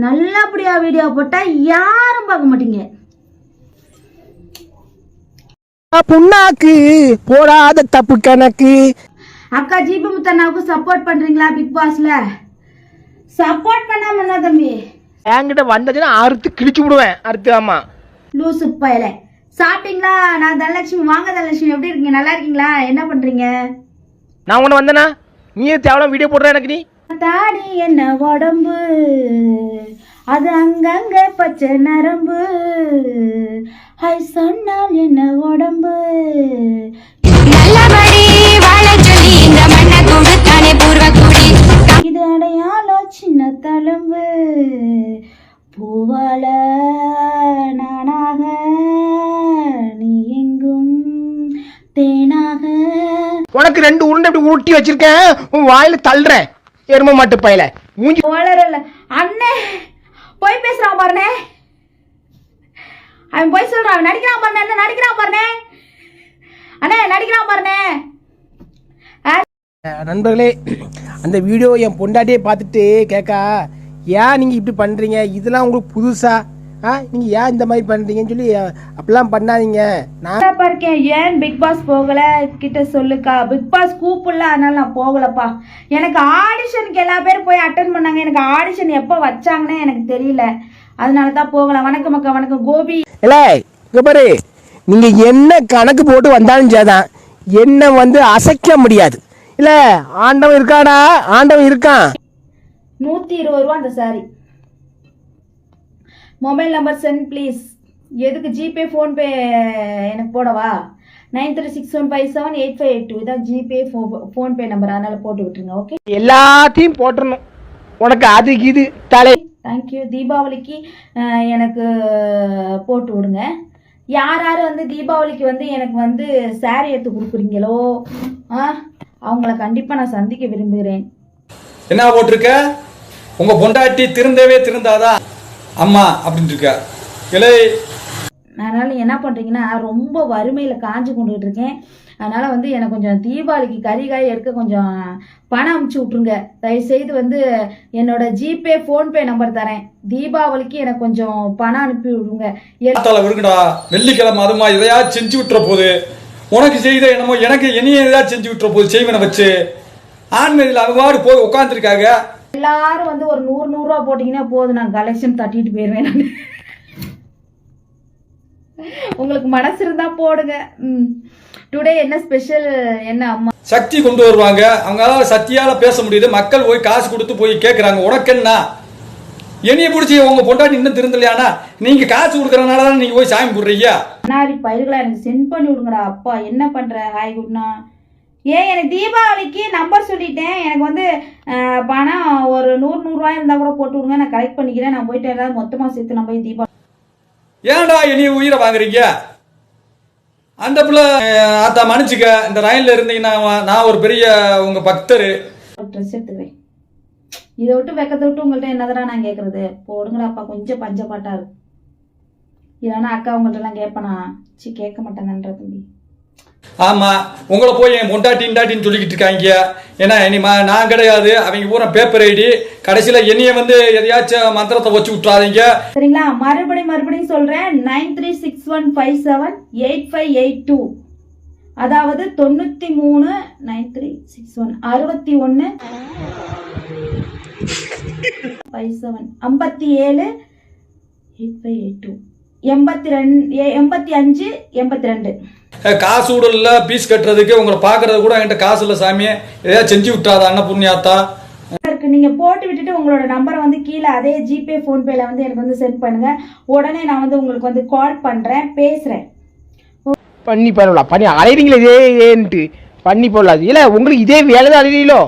நல்லபடியா வீடியோ போட்டா யாரும் பார்க்க மாட்டீங்க. புண்ணாக்கு போடாத தப்பு கணக்கு. அக்கா ஜிபி முத்தண்ணாவுக்கு சப்போர்ட் பண்றீங்களா? பிக் பாஸ்ல சப்போர்ட் பண்ணாம என்ன தம்பி? என்கிட்ட வந்ததுன்னா அறுத்து கிழிச்சு விடுவேன். அறுத்து ஆமா லூசு பயல. சாப்பிட்டீங்களா? நான் தனலட்சுமி. வாங்க தனலட்சுமி, எப்படி இருக்கீங்க? நல்லா இருக்கீங்களா? என்ன பண்றீங்க? நான் உன்ன வந்தேனா? நீ தேவலாம் வீடியோ போடுற எனக்கு. நீ தாடி என்ன உடம்பு, அது அங்கங்க பச்சை நரம்பு, ஹை சொன்னால் என்ன உடம்பு, இது அடையாளம் சின்ன தழும்பு, பூவால நானாக நீ எங்கும் தேனாக. உனக்கு 2 உருண்டை இப்படி உருட்டி வச்சிருக்கேன், உன் வாயில தள்ளுறேன். எரும மாட்டு பையல மூஞ்சி வளரல. அண்ணே போய் பேசுறான் பாருனே, அவன் போய் சொல்றான். அவன் நடிக்கிறான் பாருனே, என்ன நடிக்கிறான் பாருனே, அண்ணே நடிக்கிறான் பாருனே. நண்பர்களே, அந்த வீடியோ என் பொண்டாட்டியே பார்த்துட்டு கேட்கா, ஏன் நீங்க இப்படி பண்றீங்க, இதெல்லாம் உங்களுக்கு புதுசா, நீங்க ஏன் இந்த மாதிரி பண்றீங்கன்னு சொல்லி அப்படிலாம் பண்ணாதீங்க. நான் இருக்கேன். ஏன் பிக் பாஸ் போகல கிட்ட சொல்லுக்கா. பிக் பாஸ் கூப்பிடல, அதனால நான் போகலப்பா. எனக்கு ஆடிஷனுக்கு எல்லா பேரும் போய் அட்டன் பண்ணாங்க. எனக்கு ஆடிஷன் எப்போ வச்சாங்கன்னு எனக்கு தெரியல, அதனால தான் போகல. வணக்கம் அக்கா. வணக்கம் கோபி. இல்ல இங்க பாரு, நீங்க என்ன கணக்கு போட்டு வந்தாலும் சரிதான், என்ன வந்து அசைக்க முடியாது. இல்ல ஆண்டவன் இருக்காடா, ஆண்டவன் இருக்கான். 120 ரூபா அந்த sari. Mobile number send please. எதுக்கு? ஜிபே ஃபோன்பே எனக்கு போடவா? 9361578582 இதான் ஜிபே ஃபோன்பே நம்பர், அதனால போட்டு விட்டுருங்க. ஓகே, எல்லாத்தையும் போட்டுறணும். உனக்கு அது இது தலை. தேங்க்யூ. தீபாவளிக்கு எனக்கு போட்டு விடுங்க. யார் யார் வந்து தீபாவளிக்கு வந்து எனக்கு வந்து சாரி எடுத்து கொடுக்குறீங்களோ அவங்கள கண்டிப்பாக நான் சந்திக்க விரும்புகிறேன். என்ன போட்டிருக்க? உங்க பொண்டாட்டி திருந்தவே திருந்தாதா அம்மா அப்படின்னு இருக்க. அதனால என்ன பண்றீங்கன்னா, ரொம்ப வறுமையில காஞ்சு கொண்டுகிட்டு இருக்கேன். அதனால வந்து எனக்கு கொஞ்சம் தீபாவளிக்கு கறிகாய் எடுக்க கொஞ்சம் பணம் அனுப்பிச்சு விட்டுருங்க தயவு செய்து. வந்து என்னோட ஜிபே போன்பே நம்பர் தரேன். தீபாவளிக்கு எனக்கு கொஞ்சம் பணம் அனுப்பி விடுங்க. இருக்குடா, வெள்ளிக்கிழமை அதுமா எதையாவது செஞ்சு விட்டுற போது, உனக்கு செய்த என்னமோ எனக்கு என்னைய எதாவது செஞ்சு விட்டுற போது செய்வனை வச்சு ஆண்மையில் அவ்வாறு போய் உட்காந்துருக்காங்க. எல்லாரும் வந்து ஒரு 100 ரூபா போட்டீங்கன்னா போதும், நான் கலெக்ஷன் தட்டிட்டு போயிருவேன். நான் உங்களுக்கு மனசு இருந்தா போடுங்க. டுடே என்ன ஸ்பெஷல்? என்ன அம்மா சக்தி கொண்டு வருவாங்க, அவங்களால சக்தியால பேச முடியுது. மக்கள் போய் காசு கொடுத்து போய் கேட்கறாங்க, உனக்கு என்ன? என்னைய பிடிச்சி உங்க பொண்டாட்டி இன்னும் திருந்தலையானா? நீங்க காசு கொடுக்கறதுனால தான் நீங்க போய் சாமி போடுறீங்க. அண்ணாரி பயிர்களை எனக்கு சென்ட் பண்ணி விடுங்கடா. அப்பா என்ன பண்ற? ஹாய் குட்னா. ஏன் எனக்கு தீபாவளிக்கு நம்பர் சொல்லிட்டேன். எனக்கு வந்து பணம் ஒரு 100 ரூபாய் இருந்தா கூட போட்டு விடுங்க, நான் கலெக்ட் பண்ணிக்கிறேன். நான் போயிட்டு ஏதாவது மொத்தமா சேர்த்து நம்ம போய் தீபாவளி. ஏன்டா என்னைய உயிரை வாங்குறீங்க? அந்த பிள்ளை ஆத்தா மன்னிச்சுக்க, இந்த ரயில்ல இருந்தீங்கன்னா நான் ஒரு பெரிய உங்க பக்தர். ட்ரெஸ் எடுத்துக்கிறேன். இதை விட்டு வெக்கத்தை விட்டு உங்கள்கிட்ட என்னதான் நான் கேட்கறது? போடுங்கடாப்பா, கொஞ்சம் பஞ்சப்பாட்டா இருக்கு. இல்லைன்னா அக்கா உங்கள்கிட்ட எல்லாம் கேட்பனா? கேட்க மாட்டேங்கன்ற தம்பி. ஆமா, உங்களை போய் என் பொண்டாட்டின்னு சொல்லிக்கிட்டு இருக்காங்க. ஏன்னா இனிமா நான் கிடையாது, அவங்க பூரா பேப்பர் ஐடி. கடைசியில என்னைய வந்து எதையாச்சும் மந்திரத்தை வச்சு விட்டுறாதீங்க, சரிங்களா? மறுபடியும் சொல்றேன். 9361578582 அதாவது 93 9361 61 57 57 8582 85 82. காசு விடல பீஸ் கட்டுறதுக்கு, உங்களை பாக்குறது கூட என்கிட்ட காசு இல்ல சாமி, ஏதாவது செஞ்சு விட்டுறாத அண்ணா புண்ணியாத்தா. நீங்க போட்டு விட்டுட்டு உங்களோட நம்பரை வந்து கீழே அதே ஜிபே போன்பேல வந்து எனக்கு வந்து சென்ட் பண்ணுங்க. உடனே நான் வந்து உங்களுக்கு வந்து கால் பண்றேன், பேசுறேன். பண்ணி பண்ணலாம், பண்ணி அலைறீங்களே இதேன்ட்டு பண்ணி போடலாம். இல்ல உங்களுக்கு இதே வேலை தான் அலைறீங்களோ?